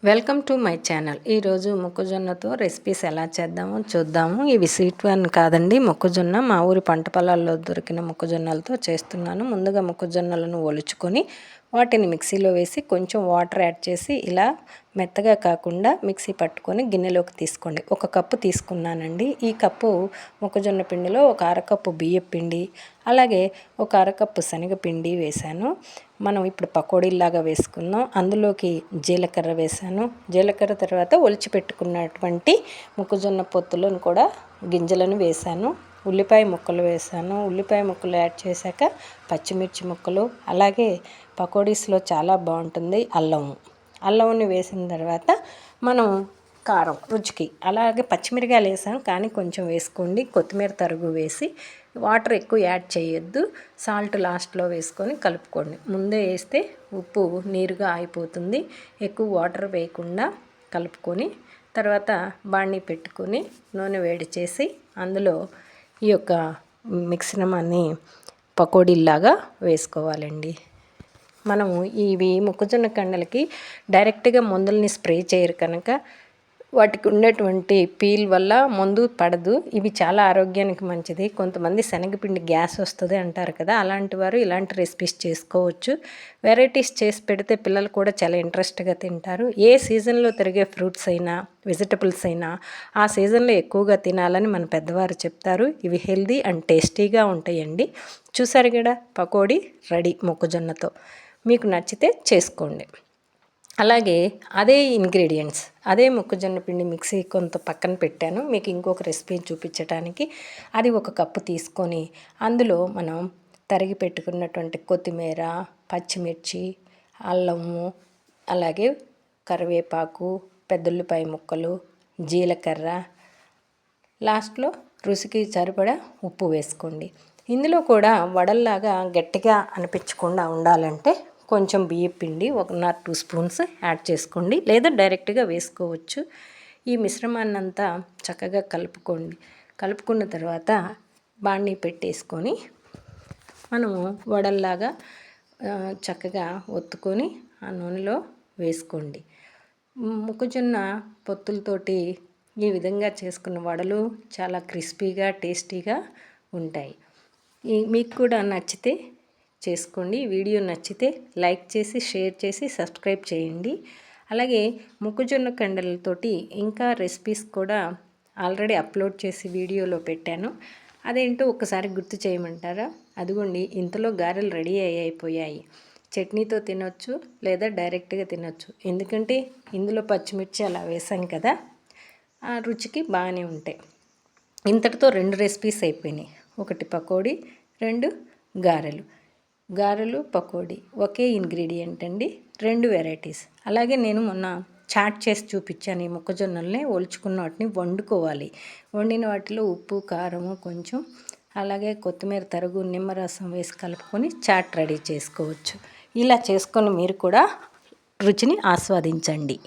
Welcome to my channel. ఈరోజు మొక్కజొన్నతో recipes ఎలా చేద్దామో చూద్దాము. ఇవి స్వీట్ వన్ కాదండి, మొక్కజొన్న మా ఊరి పంట పొలాల్లో దొరికిన మొక్కజొన్నలతో చేస్తున్నాను. ముందుగా మొక్కజొన్నలను ఒలుచుకొని వాటిని మిక్సీలో వేసి కొంచెం వాటర్ యాడ్ చేసి ఇలా మెత్తగా కాకుండా మిక్సీ పట్టుకొని గిన్నెలోకి తీసుకోండి. 1 కప్పు తీసుకున్నానండి. ఈ కప్పు మొక్కజొన్న పిండిలో 1 అరకప్పు బియ్యం పిండి, అలాగే 1 అరకప్పు శనగపిండి వేశాను. మనం ఇప్పుడు పకోడీలాగా వేసుకుందాం. అందులోకి జీలకర్ర వేశాను. జీలకర్ర తర్వాత ఒలిచి పెట్టుకున్నటువంటి మొక్కజొన్న పొత్తులను కూడా గింజలను వేశాను. ఉల్లిపాయ ముక్కలు వేసాను. ఉల్లిపాయ ముక్కలు యాడ్ చేశాక పచ్చిమిర్చి ముక్కలు, అలాగే పకోడీస్లో చాలా బాగుంటుంది అల్లంని వేసిన తర్వాత మనం కారం రుచికి, అలాగే పచ్చిమిరకాయలు వేసాను కానీ కొంచెం వేసుకోండి. కొత్తిమీర తరుగు వేసి వాటర్ ఎక్కువ యాడ్ చేయొద్దు. సాల్ట్ లాస్ట్లో వేసుకొని కలుపుకోండి. ముందే వేస్తే ఉప్పు నీరుగా అయిపోతుంది. ఎక్కువ వాటర్ వేయకుండా కలుపుకొని తర్వాత బాణీ పెట్టుకొని నూనె వేడి చేసి అందులో ఈ యొక్క మిశ్రమాన్ని పకోడీలాగా వేసుకోవాలండి. మనము ఇవి మొక్కజొన్న కండలకి డైరెక్ట్గా మందుల్ని స్ప్రే చేయరు కనుక వాటికి ఉన్నటువంటి పీల్ వల్ల మందు పడదు. ఇవి చాలా ఆరోగ్యానికి మంచిది. కొంతమంది శనగపిండి గ్యాస్ వస్తుంది అంటారు కదా, అలాంటి వారు ఇలాంటి రెసిపీస్ చేసుకోవచ్చు. వెరైటీస్ చేసి పెడితే పిల్లలు కూడా చాలా ఇంట్రెస్ట్గా తింటారు. ఏ సీజన్లో తిరిగే ఫ్రూట్స్ అయినా వెజిటబుల్స్ అయినా ఆ సీజన్లో ఎక్కువగా తినాలని మన పెద్దవారు చెప్తారు. ఇవి హెల్దీ అండ్ టేస్టీగా ఉంటాయండి. చూసారు కదా, పకోడీ రెడీ మొక్కజొన్నతో. మీకు నచ్చితే చేసుకోండి. అలాగే అదే ఇంగ్రీడియంట్స్, అదే మొక్కజొన్న పిండి మిక్సీ కొంత పక్కన పెట్టాను మీకు ఇంకొక రెసిపీ చూపించడానికి. అది 1 కప్పు తీసుకొని అందులో మనం తరిగి పెట్టుకున్నటువంటి కొత్తిమీర, పచ్చిమిర్చి, అల్లము, అలాగే కరివేపాకు, పెద్దుల్లిపాయ ముక్కలు, జీలకర్ర, లాస్ట్లో రుచికి సరిపడా ఉప్పు వేసుకోండి. ఇందులో కూడా వడల్లాగా గట్టిగా అనిపించకుండా ఉండాలంటే కొంచెం బియ్యం పిండి 1 or 2 స్పూన్స్ యాడ్ చేసుకోండి, లేదా డైరెక్ట్గా వేసుకోవచ్చు. ఈ మిశ్రమాన్ని అంతా చక్కగా కలుపుకోండి. కలుపుకున్న తర్వాత బాణీ పెట్టేసుకొని మనము వడల్లాగా చక్కగా ఒత్తుకొని ఆ నూనెలో వేసుకోండి. మొక్కజొన్న పొత్తులతోటి ఈ విధంగా చేసుకున్న వడలు చాలా క్రిస్పీగా టేస్టీగా ఉంటాయి. మీకు కూడా నచ్చితే చేసుకోండి. వీడియో నచ్చితే లైక్ చేసి షేర్ చేసి సబ్స్క్రైబ్ చేయండి. అలాగే మొక్కజొన్న కండలతోటి ఇంకా రెసిపీస్ కూడా ఆల్రెడీ అప్లోడ్ చేసి వీడియోలో పెట్టాను. అదేంటో ఒకసారి గుర్తు చేయమంటారా? అదిగోండి, ఇంతలో గారెలు రెడీ అయిపోయాయి. చట్నీతో తినొచ్చు, లేదా డైరెక్ట్గా తినొచ్చు. ఎందుకంటే ఇందులో పచ్చిమిర్చి అలా వేసాం కదా, ఆ రుచికి బాగానే ఉంటాయి. ఇంతటితో 2 రెసిపీస్ అయిపోయినాయి. 1 పకోడీ, 2 గారెలు పకోడీ. ఒకే ఇంగ్రీడియంట్ అండి, 2 వెరైటీస్. అలాగే నేను మొన్న చాట్ చేసి చూపించాను. ఈ మొక్కజొన్నల్ని ఒలుచుకున్న వాటిని వండుకోవాలి. వండిన వాటిలో ఉప్పు, కారము కొంచెం, అలాగే కొత్తిమీర తరుగు, నిమ్మరసం వేసి కలుపుకొని చాట్ రెడీ చేసుకోవచ్చు. ఇలా చేసుకొని మీరు కూడా రుచిని ఆస్వాదించండి.